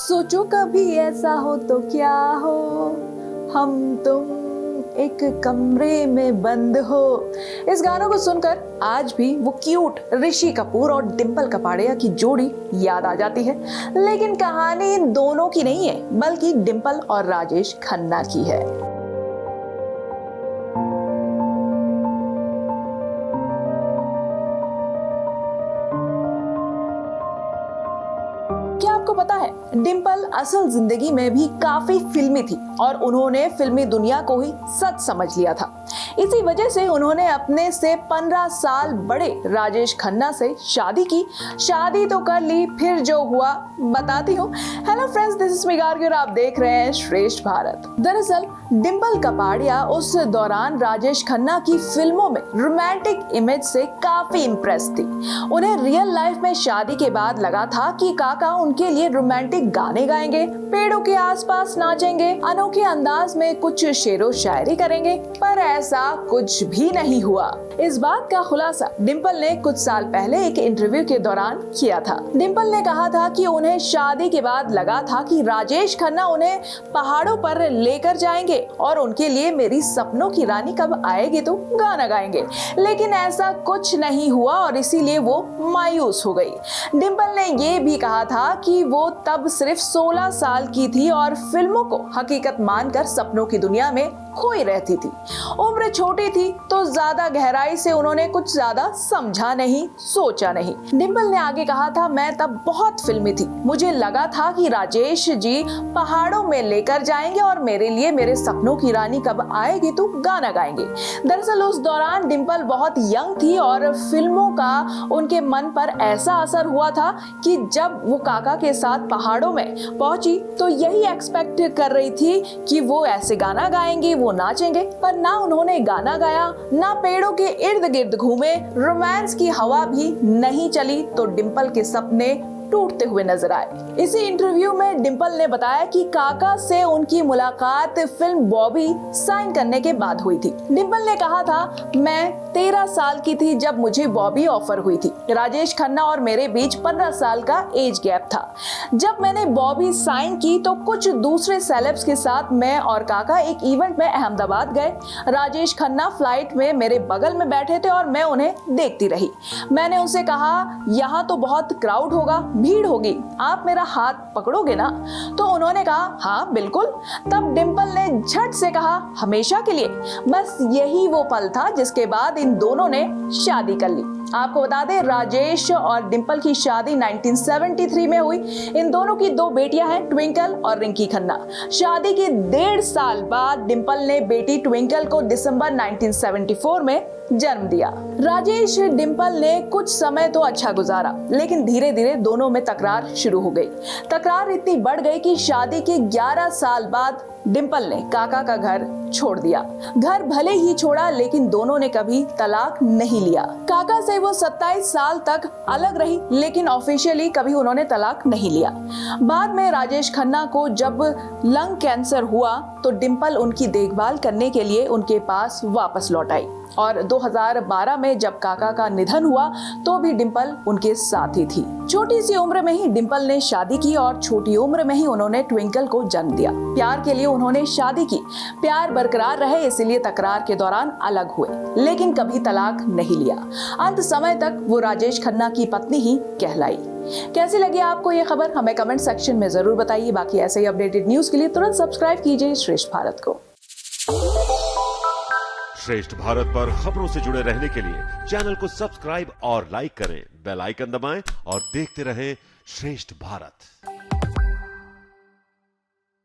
सोचो कभी ऐसा हो तो क्या हो, हम तुम एक कमरे में बंद हो। इस गानों को सुनकर आज भी वो क्यूट ऋषि कपूर और डिंपल कपाड़िया की जोड़ी याद आ जाती है। लेकिन कहानी इन दोनों की नहीं है, बल्कि डिंपल और राजेश खन्ना की है। क्या आपको पता है, डिंपल असल जिंदगी में भी काफी फिल्मी थी और उन्होंने फिल्मी दुनिया को ही सच समझ लिया था। इसी वजह से उन्होंने अपने से 15 साल बड़े राजेश खन्ना से शादी की। शादी तो कर ली, फिर जो हुआ बताती हूँ। Hello friends, this is me Gargi और आप देख रहे हैं श्रेष्ठ भारत। दरअसल डिंपल कपाड़िया उस दौरान राजेश खन्ना की फिल्मों में रोमांटिक इमेज से काफी इम्प्रेस थी। उन्हें रियल लाइफ में शादी के बाद लगा था कि काका उनके लिए रोमांटिक गाने गाएंगे, पेड़ों के आसपास नाचेंगे, अनोखे अंदाज में कुछ शेरो शायरी करेंगे, पर ऐसा कुछ भी नहीं हुआ। इस बात का खुलासा डिंपल ने कुछ साल पहले एक इंटरव्यू के दौरान किया था। डिंपल ने कहा था कि उन्हें शादी के बाद लगा था कि राजेश खन्ना उन्हें पहाड़ों पर लेकर जाएंगे और उनके लिए मेरी सपनों की रानी कब आएगी तो गाना गाएंगे, लेकिन ऐसा कुछ नहीं हुआ और इसीलिए वो मायूस हो गई। डिंपल ने ये भी कहा था कि वो तब सिर्फ 16 साल की थी और फिल्मों को हकीकत मानकर सपनों की दुनिया में खोई रहती थी। उम्र छोटी थी तो ज्यादा गहराई से उन्होंने कुछ ज्यादा समझा नहीं, सोचा नहीं। डिंपल ने आगे कहा था, मैं तब बहुत फिल्मी थी, मुझे लगा था कि राजेश जी पहाड़ों में लेकर जाएंगे और मेरे लिए मेरे सपनों की रानी कब आएगी तो गाना गाएंगे। दरअसल उस दौरान डिंपल बहुत यंग थी और फिल्मों का उनके मन पर ऐसा असर हुआ था कि जब वो काका के साथ पहाड़ों में पहुंची तो यही एक्सपेक्ट कर रही थी कि वो ऐसे गाना गाएंगी, वो नाचेंगे, पर ना उन्होंने गाना गाया, ना पेड़ों के इर्द गिर्द घूमे, रोमांस की हवा भी नहीं चली, तो डिंपल के सपने टूटते हुए नजर आए। इसी इंटरव्यू में डिंपल ने बताया कि काका से उनकी मुलाकात फिल्म बॉबी साइन करने के बाद हुई थी। डिंपल ने कहा था, मैं 13 साल की थी जब मुझे बॉबी ऑफर हुई थी। राजेश खन्ना और मेरे बीच 15 साल का एज गैप था। जब मैंने बॉबी साइन की तो कुछ दूसरे सेलेब्स के साथ मैं और काका एक इवेंट में अहमदाबाद गए। राजेश खन्ना फ्लाइट में मेरे बगल में बैठे थे और मैं उन्हें देखती रही। मैंने उनसे कहा, यहाँ तो बहुत क्राउड होगा, भीड़ होगी, आप मेरा हाथ पकड़ोगे ना? तो उन्होंने कहा, हाँ बिल्कुल। तब डिंपल ने झट से कहा, हमेशा के लिए। बस यही वो पल था जिसके बाद इन दोनों ने शादी कर ली। आपको बता दें, राजेश और डिंपल की शादी 1973 में हुई। इन दोनों की 2 बेटियां हैं, ट्विंकल और रिंकी खन्ना। शादी के 1.5 साल बाद डिंपल ने बेटी ट्विंकल को दिसंबर 1974 में जन्म दिया। राजेश डिंपल ने कुछ समय तो अच्छा गुजारा, लेकिन धीरे धीरे दोनों में तकरार शुरू हो गई। तकरार इतनी बढ़ गई कि शादी के 11 साल बाद डिंपल ने काका का घर छोड़ दिया। घर भले ही छोड़ा, लेकिन दोनों ने कभी तलाक नहीं लिया। काका से वो 27 साल तक अलग रही, लेकिन ऑफिशियली कभी उन्होंने तलाक नहीं लिया। बाद में राजेश खन्ना को जब लंग कैंसर हुआ तो डिंपल उनकी देखभाल करने के लिए उनके पास वापस लौट आई और 2012 में जब काका का निधन हुआ तो भी डिंपल उनके साथ ही थी। छोटी सी उम्र में ही डिंपल ने शादी की और छोटी उम्र में ही उन्होंने ट्विंकल को जन्म दिया। प्यार के लिए उन्होंने शादी की, प्यार बरकरार रहे, इसलिए तकरार के दौरान अलग हुए, लेकिन कभी तलाक नहीं लिया। अंत समय तक वो राजेश खन्ना की पत्नी ही कहलाई। कैसी लगी आपको ये खबर? हमें कमेंट सेक्शन में जरूर बताइए। बाकी ऐसे ही अपडेटेड न्यूज के लिए तुरंत सब्सक्राइब कीजिए श्रेष्ठ भारत को। श्रेष्ठ भारत पर खबरों से जुड़े रहने के लिए चैनल को सब्सक्राइब और लाइक करें, बेल आइकन दबाएं और देखते रहें श्रेष्ठ भारत।